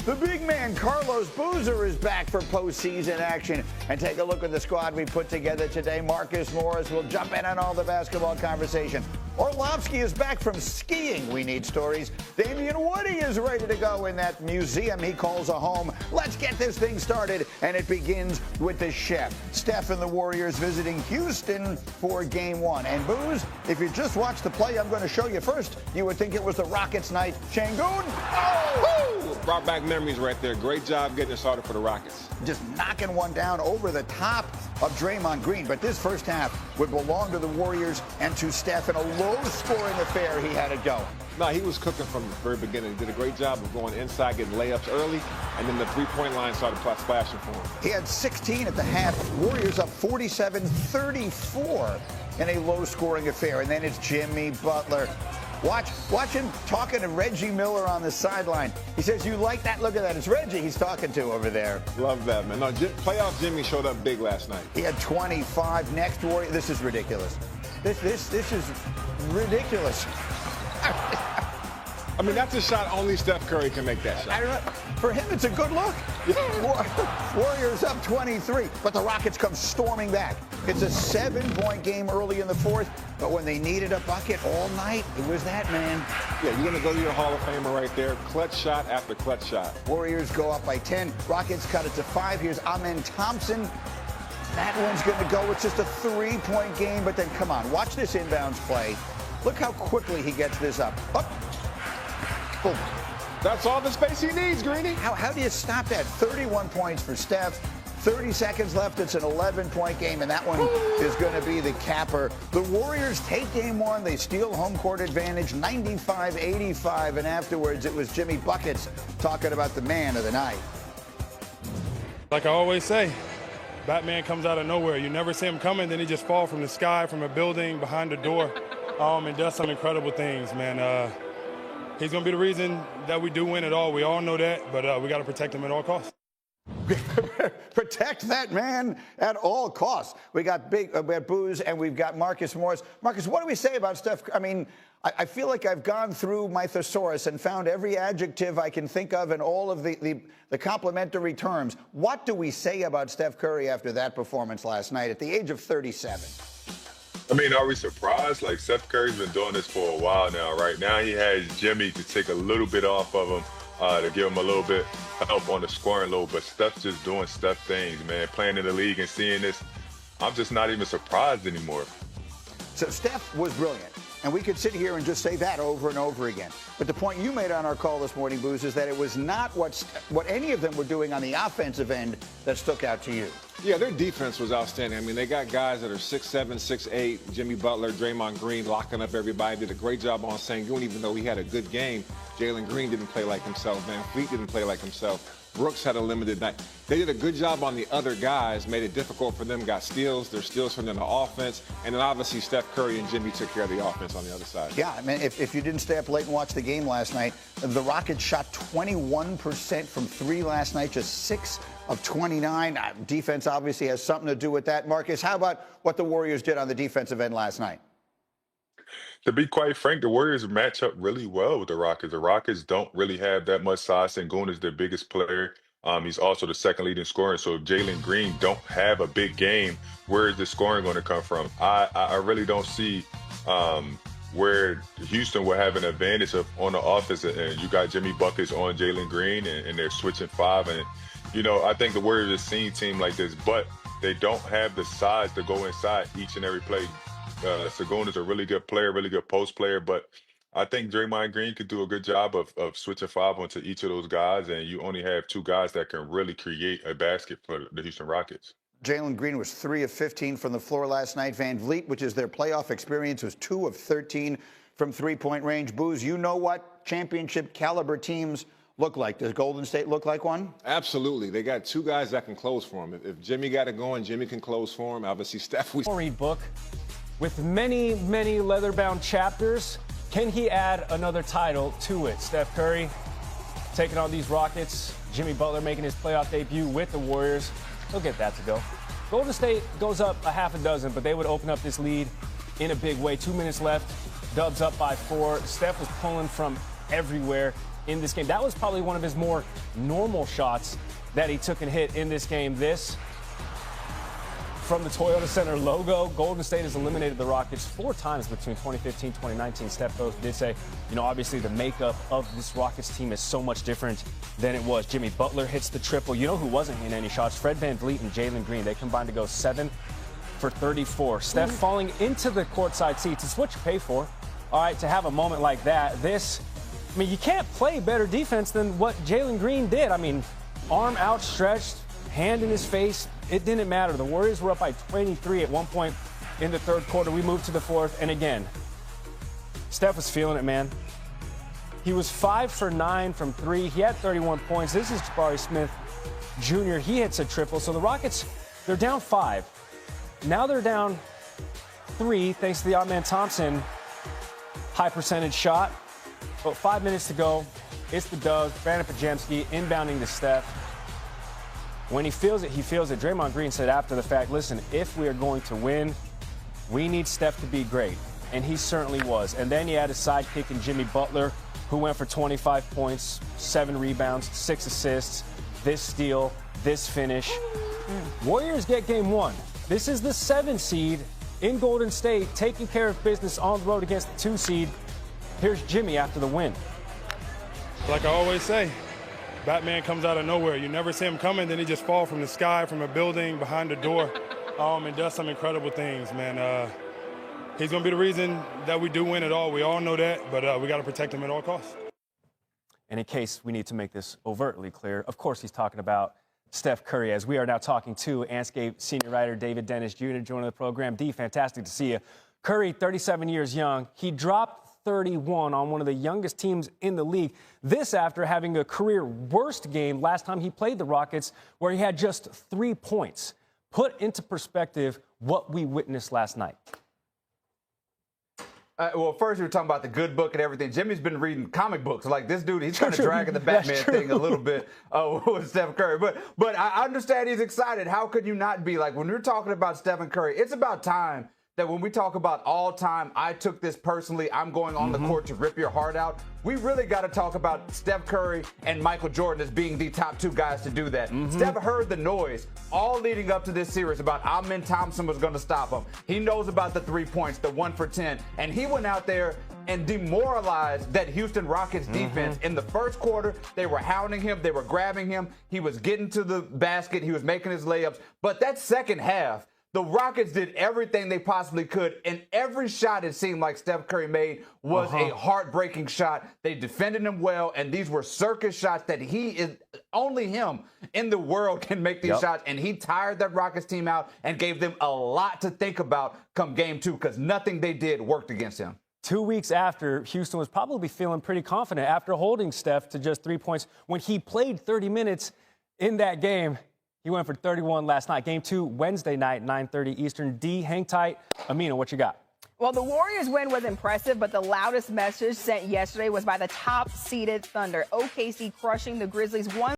The big man, Carlos Boozer, is back for postseason action. And take a look at the squad we put together today. Marcus Morris will jump in on all the basketball conversation. Orlovsky is back from skiing. We need stories. Damian Woody is ready to go in that museum he calls a home. Let's get this thing started, and it begins with the chef. Steph and the Warriors visiting Houston for Game 1. And Booze, if you just watched the play I'm going to show you first, you would think it was the Rockets' night. Shangoon, oh! Woo! Brought back memories right there. Great job getting it started for the Rockets. Just knocking one down over the top of Draymond Green. But this first half would belong to the Warriors and to Steph in a low-scoring affair. He had it go. No, he was cooking from the very beginning. He did a great job of going inside, getting layups early, and then the three-point line started splashing for him. He had 16 at the half. Warriors up 47-34 in a low-scoring affair. And then it's Jimmy Butler. Watch him talking to Reggie Miller on the sideline. He says, "You like that? Look at that. It's Reggie he's talking to over there." Love that, man. No, playoff Jimmy showed up big last night. He had 25. Next Warrior. This is ridiculous. This is ridiculous. I mean, that's a shot only Steph Curry can make that shot. I don't know. For him, it's a good look. Warriors up 23, but the Rockets come storming back. It's a 7-point game early in the fourth, but when they needed a bucket all night, it was that man. Yeah, you're going to go to your Hall of Famer right there. Clutch shot after clutch shot. Warriors go up by 10. Rockets cut it to 5. Here's Amen Thompson. That one's going to go. It's just a 3-point game, but then come on, watch this inbounds play. Look how quickly he gets this up. Up. Boom. That's all the space he needs, Greeny. How do you stop that? 31 points for Steph. 30 seconds left. It's an 11-point game, and that one is going to be the capper. The Warriors take Game 1. They steal home court advantage, 95-85, and afterwards it was Jimmy Buckets talking about the man of the night. Like I always say, Batman comes out of nowhere. You never see him coming, then he just falls from the sky, from a building, behind the door, and does some incredible things, man. He's going to be the reason that we do win it all. We all know that, but we got to protect him at all costs. Protect that man at all costs. We got Booze, and we've got Marcus Morris. Marcus, what do we say about Steph? I mean, I feel like I've gone through my thesaurus and found every adjective I can think of and all of the complimentary terms. What do we say about Steph Curry after that performance last night at the age of 37? I mean, are we surprised? Like, Steph Curry's been doing this for a while now, right? Now he has Jimmy to take a little bit off of him, to give him a little bit help on the scoring load. But Steph's just doing Steph things, man. Playing in the league and seeing this, I'm just not even surprised anymore. So Steph was brilliant. And we could sit here and just say that over and over again. But the point you made on our call this morning, Booze, is that it was not what any of them were doing on the offensive end that stuck out to you. Yeah, their defense was outstanding. I mean, they got guys that are 6'7", 6'8", Jimmy Butler, Draymond Green, locking up everybody. Did a great job on Sengun, even though he had a good game. Jalen Green didn't play like himself. Van Fleet didn't play like himself. Brooks had a limited night. They did a good job on the other guys, made it difficult for them, got steals. There's steals from them on the offense. And then obviously Steph Curry and Jimmy took care of the offense on the other side. Yeah, I mean, if you didn't stay up late and watch the game last night, the Rockets shot 21% from 3 last night, just 6 of 29. Defense obviously has something to do with that. Marcus, how about what the Warriors did on the defensive end last night? To be quite frank, the Warriors match up really well with the Rockets. The Rockets don't really have that much size. Sengun is their biggest player. He's also the second leading scorer. So if Jalen Green don't have a big game, where is the scoring going to come from? I really don't see where Houston will have an advantage on the offense. And you got Jimmy Buckets on Jalen Green, and they're switching 5. And, you know, I think the Warriors have seen a team like this, but they don't have the size to go inside each and every play. Sengun is a really good player, really good post player, but I think Draymond Green could do a good job of switching 5 onto each of those guys, and you only have 2 guys that can really create a basket for the Houston Rockets. Jalen Green was 3 of 15 from the floor last night. Van Vliet, which is their playoff experience, was 2 of 13 from three-point range. Booze, you know what championship caliber teams look like. Does Golden State look like one? Absolutely. They got 2 guys that can close for him. If Jimmy got it going, Jimmy can close for him. Obviously, Steph. Read book with many, many leather-bound chapters. Can he add another title to it? Steph Curry taking on these Rockets. Jimmy Butler making his playoff debut with the Warriors. He'll get that to go. Golden State goes up a half a dozen, but they would open up this lead in a big way. 2 minutes left. Dubs up by 4. Steph was pulling from everywhere. in this game. That was probably one of his more normal shots that he took and hit in this game. This from the Toyota Center logo. Golden State has eliminated the Rockets 4 times between 2015 and 2019. Steph both did say, obviously the makeup of this Rockets team is so much different than it was. Jimmy Butler hits the triple. You know who wasn't hitting any shots? Fred VanVleet and Jalen Green. They combined to go 7 for 34. Steph falling into the courtside seats. It's what you pay for. All right, to have a moment like that. You can't play better defense than what Jalen Green did. Arm outstretched, hand in his face. It didn't matter. The Warriors were up by 23 at one point in the third quarter. We moved to the fourth, and again, Steph was feeling it, man. He was 5 for 9 from 3. He had 31 points. This is Jabari Smith Jr. He hits a triple. So the Rockets, they're down 5. Now they're down 3 thanks to the odd man Thompson high percentage shot. But 5 minutes to go. It's the Dubs. Brandon Pajemski inbounding to Steph. When he feels it, he feels it. Draymond Green said after the fact, listen, if we are going to win, we need Steph to be great. And he certainly was. And then he had a sidekick in Jimmy Butler, who went for 25 points, 7 rebounds, 6 assists, this steal, this finish. Warriors get game 1. This is the 7 seed in Golden State, taking care of business on the road against the 2 seed. Here's Jimmy after the win. Like I always say, Batman comes out of nowhere. You never see him coming, then he just falls from the sky, from a building, behind a door, and does some incredible things, man. He's going to be the reason that we do win it all. We all know that, but we got to protect him at all costs. And in case we need to make this overtly clear, of course he's talking about Steph Curry, as we are now talking to Anscape senior writer David Dennis Jr. joining the program. D, fantastic to see you. Curry, 37 years young. He dropped 31 on one of the youngest teams in the league. This after having a career worst game last time he played the Rockets, where he had just 3 points. Put into perspective what we witnessed last night. Well, first we were talking about the good book and everything. Jimmy's been reading comic books. Like this dude, he's kind of dragging the Batman thing a little bit with Steph Curry. But I understand he's excited. How could you not be? Like when we're talking about Stephen Curry, it's about time that when we talk about all time, I took this personally, I'm going on the court to rip your heart out. We really got to talk about Steph Curry and Michael Jordan as being the top 2 guys to do that. Steph heard the noise all leading up to this series about Amen Thompson was going to stop him. He knows about the 3 points, the 1 for 10, and he went out there and demoralized that Houston Rockets defense. In the first quarter, they were hounding him, they were grabbing him, he was getting to the basket, he was making his layups. But that second half, the Rockets did everything they possibly could, and every shot it seemed like Steph Curry made was a heartbreaking shot. They defended him well, and these were circus shots that only him in the world can make these shots, and he tired that Rockets team out and gave them a lot to think about come game 2 because nothing they did worked against him. 2 weeks after, Houston was probably feeling pretty confident after holding Steph to just 3 points. When he played 30 minutes in that game, he went for 31 last night. Game 2, Wednesday night, 9:30 Eastern. D, hang tight. Amina, what you got? Well, the Warriors' win was impressive, but the loudest message sent yesterday was by the top-seeded Thunder. OKC crushing the Grizzlies 1